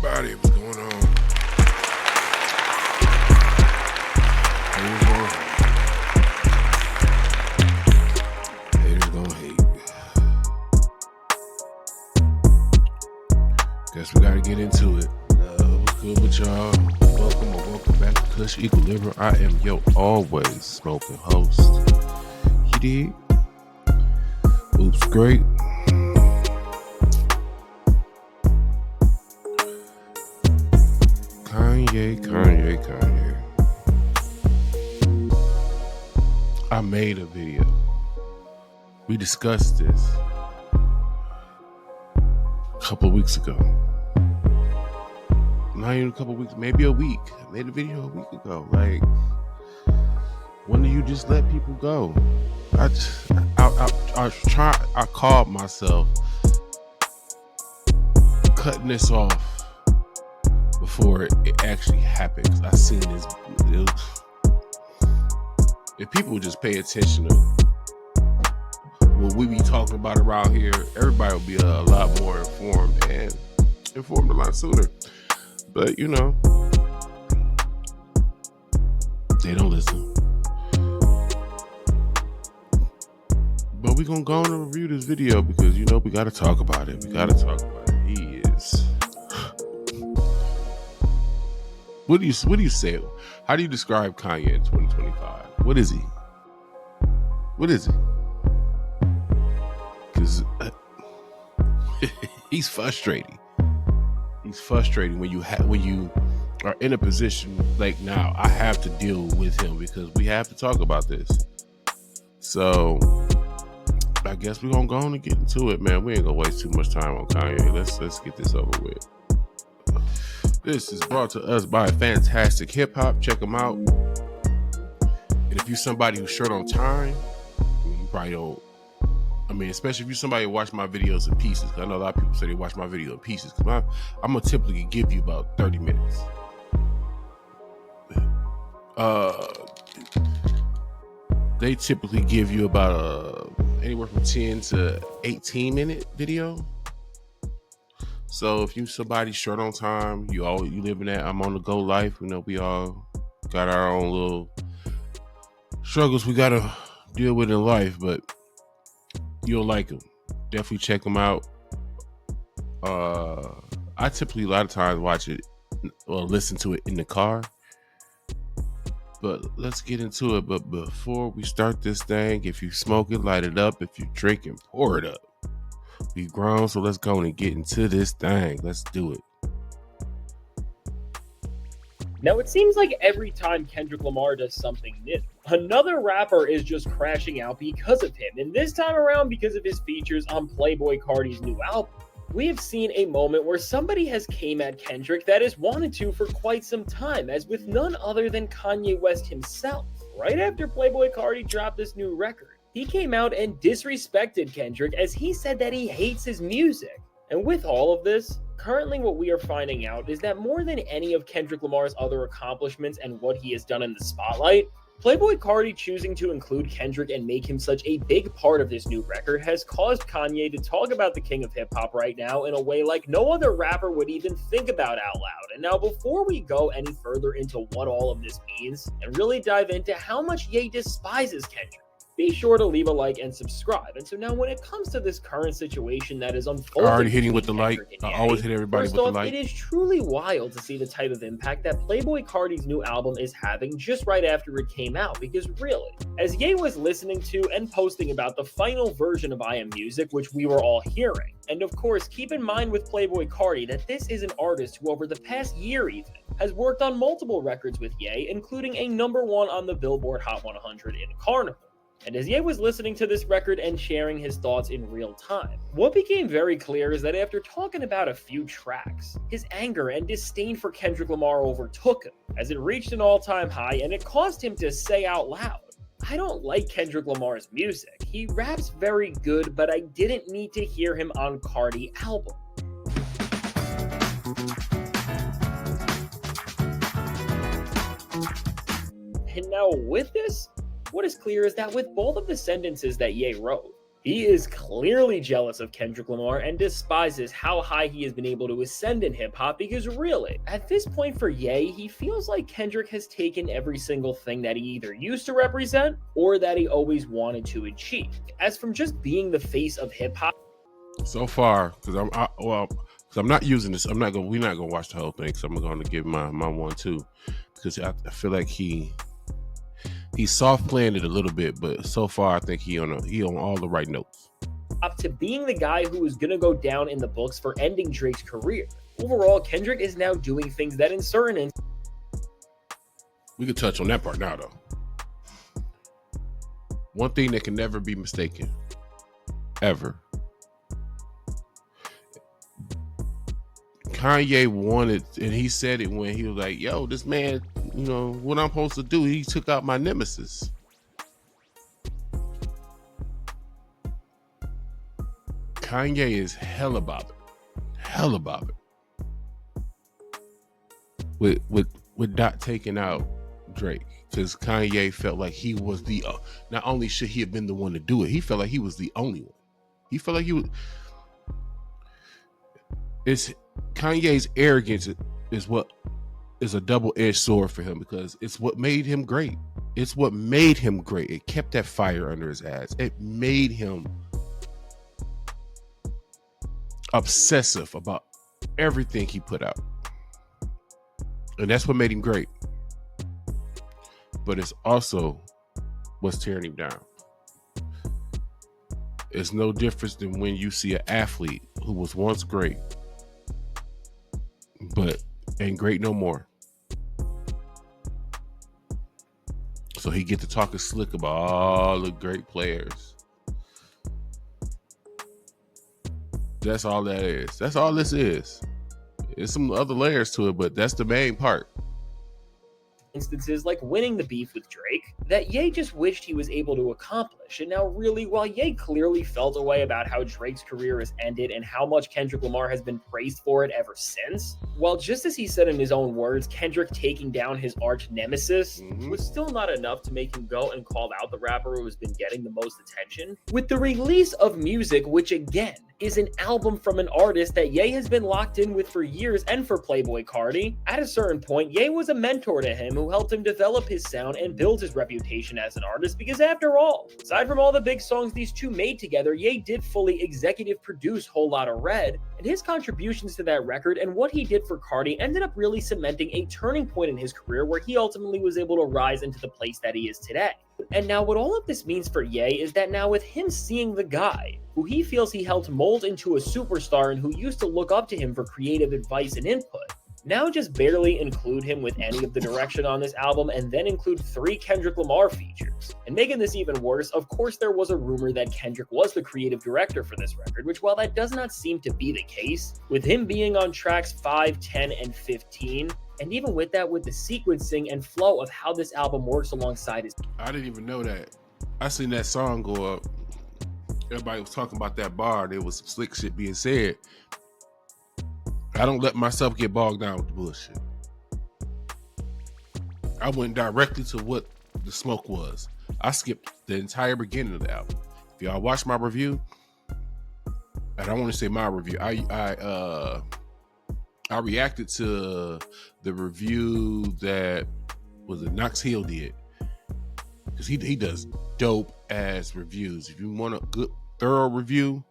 everybody, what's going on? Haters gonna hate. Guess we gotta get into it. What's good with y'all? Welcome back to Kush Equilibrium. I am your always smoking host. You dig? Oops, great. Kanye. I made a video. We discussed this a couple of weeks ago. Not even a couple of weeks, maybe a week. I made a video a week ago. Like, when do you just let people go? I called myself cutting this off before it actually happened. Cause I seen this. If people would just pay attention to what we be talking about around here, everybody will be a lot more informed and informed a lot sooner. But you know, they don't listen. But we're gonna go on and review this video because you know we gotta talk about it. He is. What do you say? How do you describe Kanye in 2025? What is he? Because he's frustrating. He's frustrating when you are in a position like now. I have to deal with him because we have to talk about this. So I guess we're gonna go on and get into it, man. We ain't gonna waste too much time on Kanye. Let's get this over with. This is brought to us by FANTASIC Hip Hop. Check them out. And if you're somebody who's short on time, you probably don't. I mean, especially if you're somebody who watch my videos in pieces. Cause I know a lot of people say they watch my video in pieces. Cause I'm gonna typically give you about 30 minutes. They typically give you about anywhere from 10 to 18 minute video. So if you somebody short on time, you live in that I'm on the go life. You know, we all got our own little struggles we gotta deal with in life, but you'll like them. Definitely check them out. I typically a lot of times watch it or listen to it in the car. But let's get into it. But before we start this thing, if you smoke it, light it up. If you drink it, pour it up. We grown, so let's go and get into this thing. Let's do it. Now, it seems like every time Kendrick Lamar does something new, another rapper is just crashing out because of him. And this time around, because of his features on Playboi Carti's new album, we have seen a moment where somebody has came at Kendrick that has wanted to for quite some time, as with none other than Kanye West himself. Right after Playboi Carti dropped this new record, he came out and disrespected Kendrick as he said that he hates his music. And with all of this, currently what we are finding out is that more than any of Kendrick Lamar's other accomplishments and what he has done in the spotlight, Playboi Carti choosing to include Kendrick and make him such a big part of this new record has caused Kanye to talk about the king of hip-hop right now in a way like no other rapper would even think about out loud. And now before we go any further into what all of this means and really dive into how much Ye despises Kendrick, be sure to leave a like and subscribe. And so now when it comes to this current situation that is unfolding, I already hitting with the like. I always hit everybody with the like. It is truly wild to see the type of impact that Playboi Carti's new album is having just right after it came out. Because really, as Ye was listening to and posting about the final version of I Am Music, which we were all hearing, and of course, keep in mind with Playboi Carti that this is an artist who over the past year even has worked on multiple records with Ye, including a #1 on the Billboard Hot 100 in Carnival. And as Ye was listening to this record and sharing his thoughts in real time, what became very clear is that after talking about a few tracks, his anger and disdain for Kendrick Lamar overtook him, as it reached an all-time high and it caused him to say out loud, "I don't like Kendrick Lamar's music. He raps very good, but I didn't need to hear him on Carti album." And now with this, what is clear is that with both of the sentences that Ye wrote, He is clearly jealous of Kendrick Lamar and despises how high he has been able to ascend in hip hop because, really, at this point for Ye, he feels like Kendrick has taken every single thing that he either used to represent or that he always wanted to achieve. As from just being the face of hip hop. So far, because I'm not using this. We're not gonna watch the whole thing. So I'm going to give my one too, because I feel like he's soft playing it a little bit, but so far I think he on all the right notes. Up to being the guy who is going to go down in the books for ending Drake's career. Overall, Kendrick is now doing things that in certain we could touch on that part now, though. One thing that can never be mistaken, ever. Kanye wanted, and he said it when he was like, yo, this man, what I'm supposed to do, he took out my nemesis. Kanye is hell about it. With not taking out Drake, because Kanye felt like he was not only should he have been the one to do it, he felt like he was the only one. He felt like he was. It's Kanye's arrogance is what is a double-edged sword for him, because it's what made him great. It's what made him great. It kept that fire under his ass. It made him obsessive about everything he put out. And that's what made him great. But it's also what's tearing him down. It's no difference than when you see an athlete who was once great, but ain't great no more. So he get to talking slick about all the great players. That's all that is. That's all this is. There's some other layers to it, but that's the main part. Instances like winning the beef with Drake that Ye just wished he was able to accomplish. And now really, while Ye clearly felt a way about how Drake's career has ended and how much Kendrick Lamar has been praised for it ever since, while just as he said in his own words, Kendrick taking down his arch nemesis was still not enough to make him go and call out the rapper who has been getting the most attention. With the release of music, which again is an album from an artist that Ye has been locked in with for years and for Playboi Carti, at a certain point, Ye was a mentor to him who helped him develop his sound and build his reputation as an artist, because after all, aside from all the big songs these two made together, Ye did fully executive produce Whole Lotta Red, and his contributions to that record and what he did for Carti ended up really cementing a turning point in his career where he ultimately was able to rise into the place that he is today. And now what all of this means for Ye is that now with him seeing the guy who he feels he helped mold into a superstar and who used to look up to him for creative advice and input, now just barely include him with any of the direction on this album and then include 3 Kendrick Lamar features. And making this even worse, of course there was a rumor that Kendrick was the creative director for this record, which while that does not seem to be the case, with him being on tracks 5, 10, and 15, and even with that, with the sequencing and flow of how this album works alongside his... I didn't even know that. I seen that song go up. Everybody was talking about that bar. There was some slick shit being said. I don't let myself get bogged down with the bullshit. I went directly to what the smoke was. I skipped the entire beginning of the album. If y'all watch my review, and I want to say my review, I reacted to the review that was it Knox Hill did, because he does dope ass reviews. If you want a good thorough review,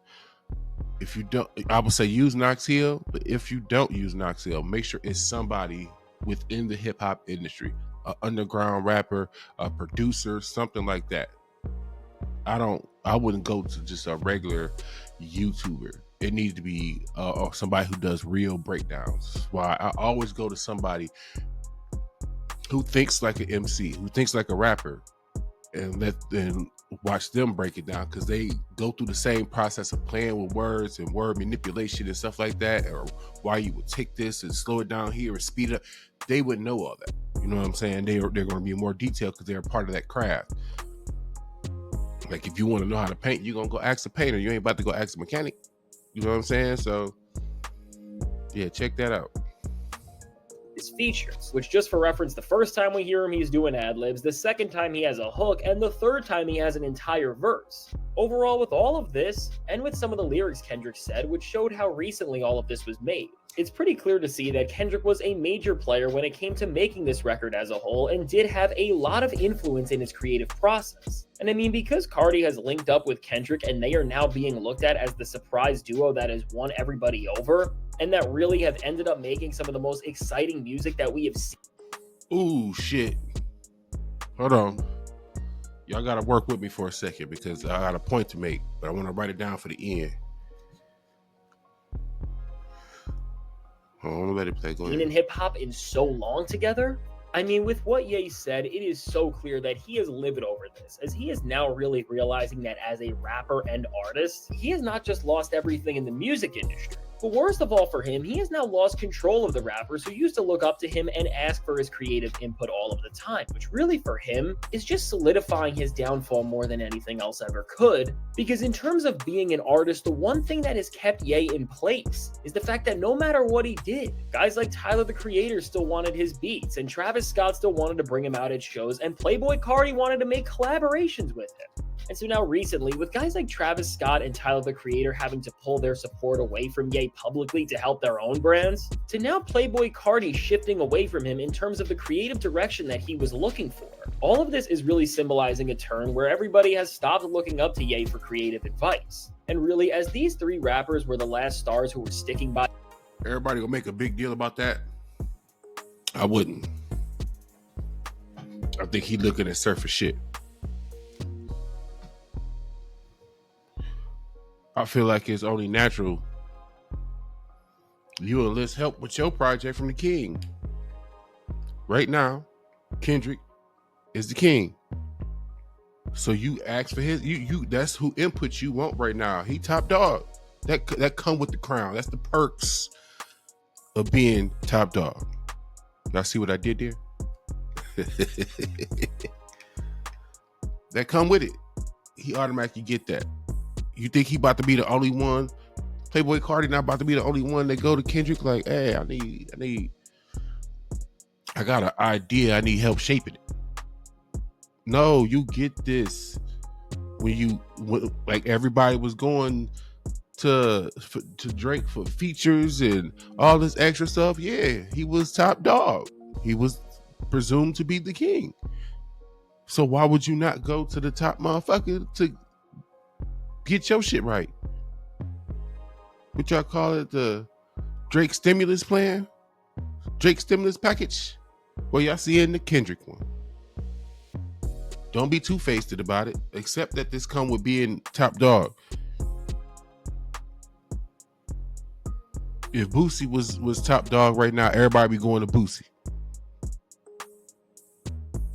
if you don't, I would say use Knox Hill, but if you don't use Knox Hill, make sure it's somebody within the hip hop industry, an underground rapper, a producer, something like that. I wouldn't go to just a regular YouTuber. It needs to be somebody who does real breakdowns. Why I always go to somebody who thinks like an MC, who thinks like a rapper, and watch them break it down, because they go through the same process of playing with words and word manipulation and stuff like that, or why you would take this and slow it down here and speed it up. They would know all that. You know what I'm saying? They're going to be more detailed because they're a part of that craft. Like if you want to know how to paint, you're going to go ask a painter. You ain't about to go ask a mechanic. You know what I'm saying? So yeah, check that out. His features, which just for reference, the first time we hear him, he's doing ad-libs, the second time he has a hook, and the third time he has an entire verse. Overall, with all of this, and with some of the lyrics Kendrick said, which showed how recently all of this was made, it's pretty clear to see that Kendrick was a major player when it came to making this record as a whole and did have a lot of influence in his creative process. And I mean, because Cardi has linked up with Kendrick and they are now being looked at as the surprise duo that has won everybody over, and that really have ended up making some of the most exciting music that we have seen. Ooh, shit. Hold on. Y'all gotta work with me for a second because I got a point to make, but I want to write it down for the end. Hold on, let it play. Go ahead. In hip hop in so long together. I mean, with what Ye said, it is so clear that he is livid over this, as he is now really realizing that as a rapper and artist, he has not just lost everything in the music industry. But worst of all for him, he has now lost control of the rappers who used to look up to him and ask for his creative input all of the time, which really for him is just solidifying his downfall more than anything else ever could. Because in terms of being an artist, the one thing that has kept Ye in place is the fact that no matter what he did, guys like Tyler the Creator still wanted his beats, and Travis Scott still wanted to bring him out at shows, and Playboi Carti wanted to make collaborations with him. And so now recently, with guys like Travis Scott and Tyler the Creator having to pull their support away from Ye publicly to help their own brands, to now Playboi Carti shifting away from him in terms of the creative direction that he was looking for. All of this is really symbolizing a turn where everybody has stopped looking up to Ye for creative advice. And really, as these three rappers were the last stars who were sticking by... Everybody gonna make a big deal about that? I wouldn't. I think he looking at surface shit. I feel like it's only natural you enlist help with your project from the king. Right now, Kendrick is the king. So you ask for his, you that's who input you want right now. He top dog. That come with the crown. That's the perks of being top dog. Y'all see what I did there? That come with it. He automatically get that. You think he about to be the only one? Playboi Carti not about to be the only one that go to Kendrick like, hey, I got an idea. I need help shaping it. No, you get this when like everybody was going to Drake for features and all this extra stuff. Yeah, he was top dog. He was presumed to be the king. So why would you not go to the top motherfucker to get your shit right? What y'all call it? The Drake stimulus plan? Drake stimulus package? Well, y'all see it in the Kendrick one. Don't be two-faced about it. Accept that this come with being top dog. If Boosie was top dog right now, everybody be going to Boosie.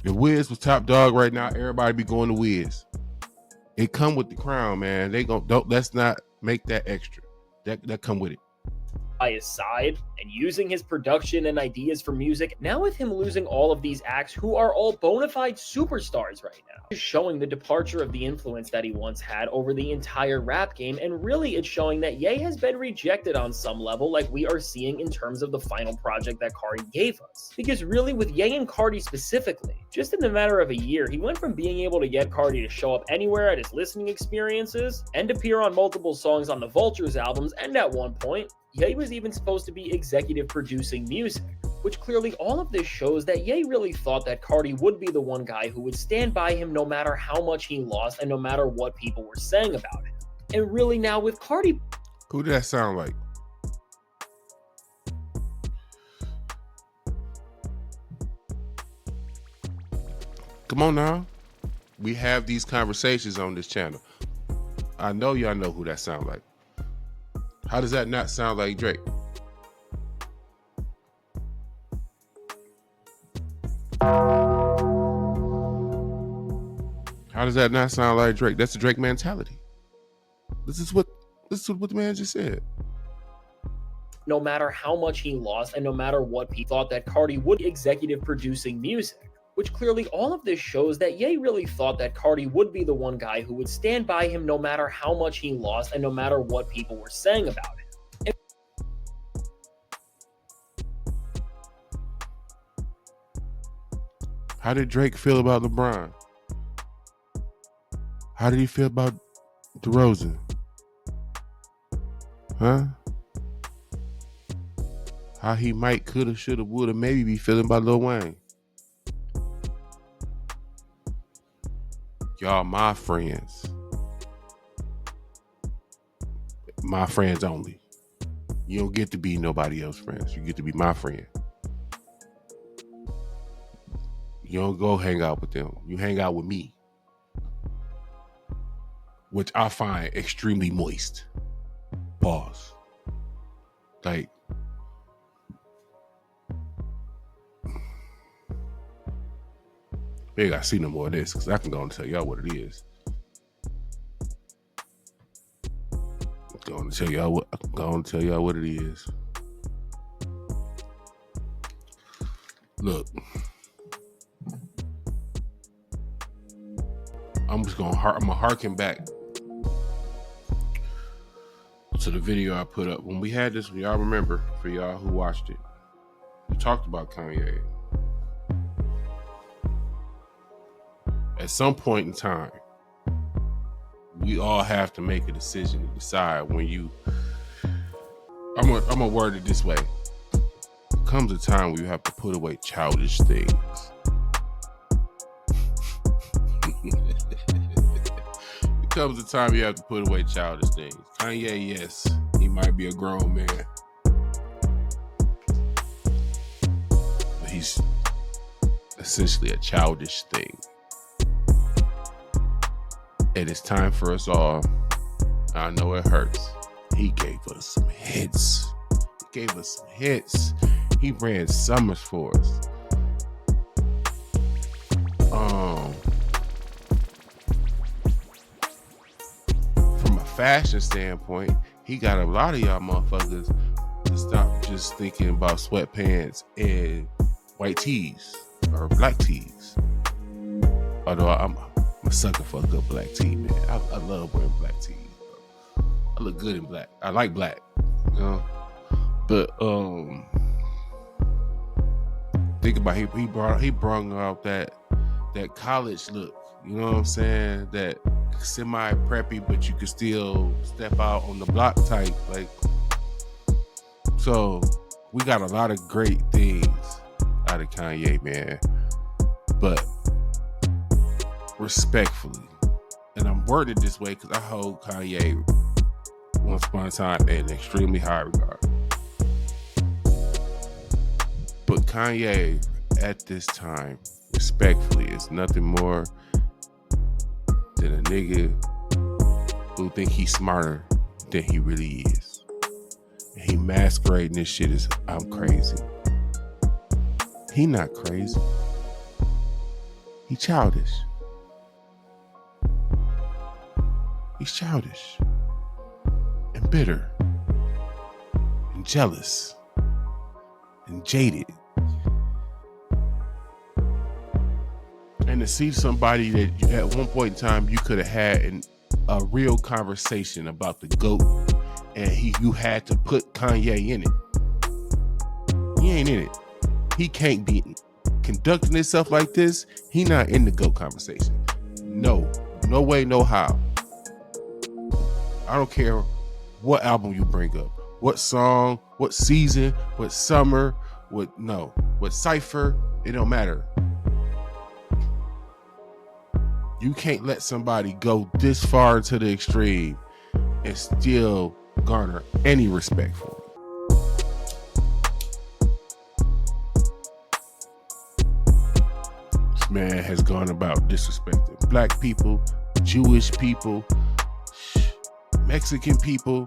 If Wiz was top dog right now, everybody be going to Wiz. It come with the crown, man. Let's not make that extra. That come with it. By his side and using his production and ideas for music. Now with him losing all of these acts who are all bona fide superstars right now, it's showing the departure of the influence that he once had over the entire rap game, and really it's showing that Ye has been rejected on some level, like we are seeing in terms of the final project that Cardi gave us. Because really with Ye and Cardi specifically, just in the matter of a year, he went from being able to get Cardi to show up anywhere at his listening experiences and appear on multiple songs on the Vultures albums, and at one point, Ye was even supposed to be executive producing music, which clearly all of this shows that Ye really thought that Cardi would be the one guy who would stand by him no matter how much he lost and no matter what people were saying about him. And really now with Cardi... Who did that sound like? Come on now. We have these conversations on this channel. I know y'all know who that sound like. How does that not sound like Drake? How does that not sound like Drake? That's the Drake mentality. This is what the man just said. No matter how much he lost and no matter what he thought that Cardi would be executive producing music, which clearly all of this shows that Ye really thought that Cardi would be the one guy who would stand by him no matter how much he lost and no matter what people were saying about him. How did Drake feel about LeBron? How did he feel about DeRozan. Huh? How he might, coulda, shoulda, woulda, maybe be feeling by Lil Wayne. Y'all my friends. My friends only. You don't get to be nobody else's friends. You get to be my friend. You don't go hang out with them. You hang out with me. Which I find extremely moist. Pause. Like, we ain't gotta see no more of this, because I can go and tell y'all what it is. Go and tell y'all what it is. Look, I'm gonna harken back to the video I put up when we had this. Y'all remember, for y'all who watched it, we talked about Kanye. At some point in time, we all have to make a decision to decide when you. I'm gonna word it this way. There comes a time where you have to put away childish things. There comes a time you have to put away childish things. Kanye, yes, he might be a grown man, but he's essentially a childish thing. And it's time for us all. I know it hurts. He gave us some hits. He ran summers for us. From a fashion standpoint, he got a lot of y'all motherfuckers to stop just thinking about sweatpants and white tees or black tees. Although I'm a sucker for a good black tee, man. I love wearing black tees. I look good in black. I like black, you know. But think about it, he brought out that college look. You know what I'm saying? That semi preppy, but you can still step out on the block type. Like, so we got a lot of great things out of Kanye, man. But respectfully, and I'm worded this way because I hold Kanye once upon a time in extremely high regard. But Kanye at this time, respectfully, is nothing more than a nigga who think he's smarter than he really is. And he masquerading this shit as I'm crazy. He not crazy. He childish. He's childish and bitter and jealous and jaded. And to see somebody that at one point in time you could have had a real conversation about the GOAT, and you had to put Kanye in it. He ain't in it. He can't be conducting himself like this. He not in the GOAT conversation. No way, no how. I don't care what album you bring up, what song, what season, what summer, what cypher, it don't matter. You can't let somebody go this far into the extreme and still garner any respect for it. This man has gone about disrespecting black people, Jewish people, Mexican people.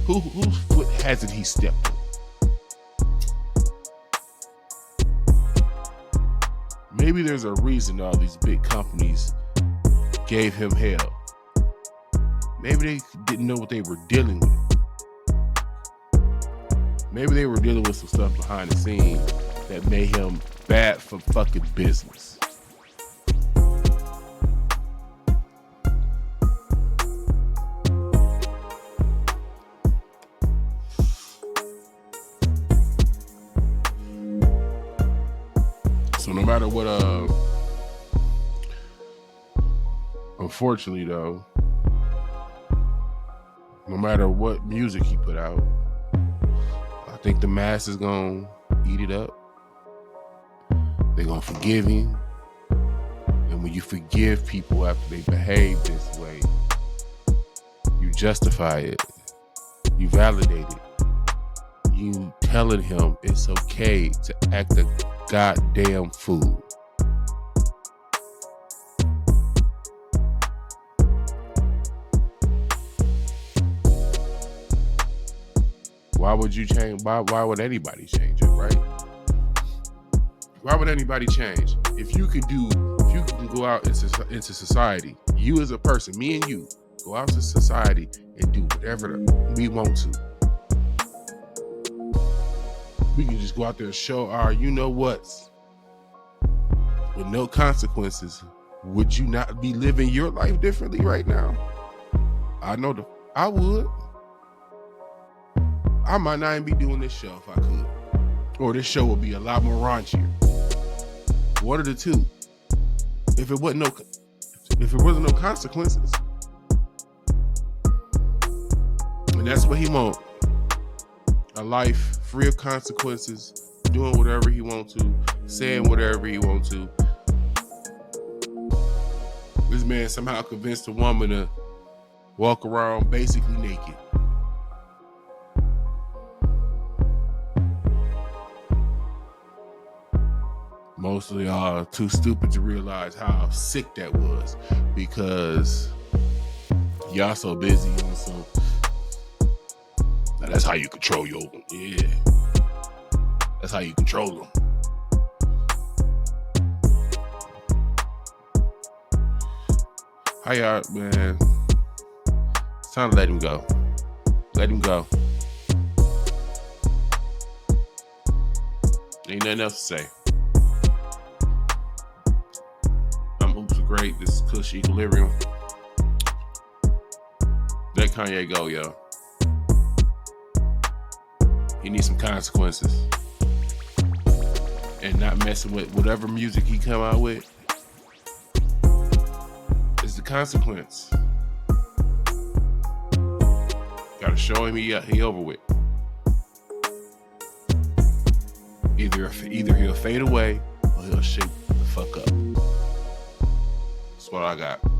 Whose foot hasn't he stepped on? Maybe there's a reason all these big companies gave him hell. Maybe they didn't know what they were dealing with. Maybe they were dealing with some stuff behind the scenes that made him bad for fucking business. So no matter what Unfortunately, though, no matter what music he put out, I think the mass is gonna eat it up. They're gonna forgive him. And when you forgive people after they behave this way, you justify it. You validate it. You telling him it's okay to act a goddamn fool. Why would you change? Why would anybody change it, right? Why would anybody change? If you can go out into society, you as a person, me and you, go out to society and do whatever we want to. We can just go out there and show our you-know-whats with no consequences. Would you not be living your life differently right now? I would. I might not even be doing this show if I could. Or this show would be a lot more raunchier. One of the two. If it wasn't no consequences. And that's what he wants. A life free of consequences, doing whatever he wants to, saying whatever he wants to. This man somehow convinced a woman to walk around basically naked. Most of y'all are too stupid to realize how sick that was because y'all so busy and so. Now that's how you control that's how you control them. How y'all, man? It's time to let him go. Let him go. Ain't nothing else to say. Hoops are great. This is Kush Equilibrium. Let Kanye go, yo. He needs some consequences. And not messing with whatever music he come out with is the consequence. Gotta show him he over with. Either he'll fade away or he'll shake the fuck up. That's what I got.